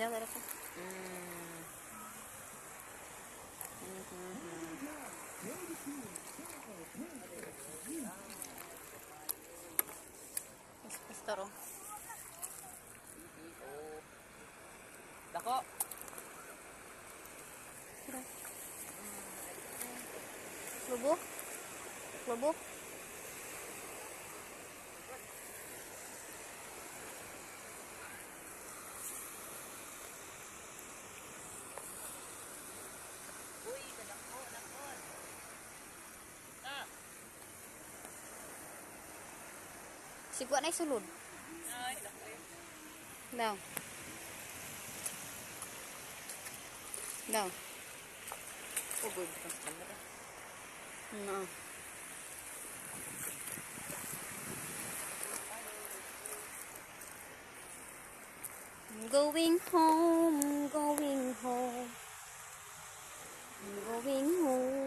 Dala ko. Pastor, oh. Dako. Lubok. Lubok. Uy, kadako, nakon. Ah. Sigwa na isulod. Ay, dako. Daw. Daw. Ugod ka sa kamera. No. I'm going home, going home, I'm going home.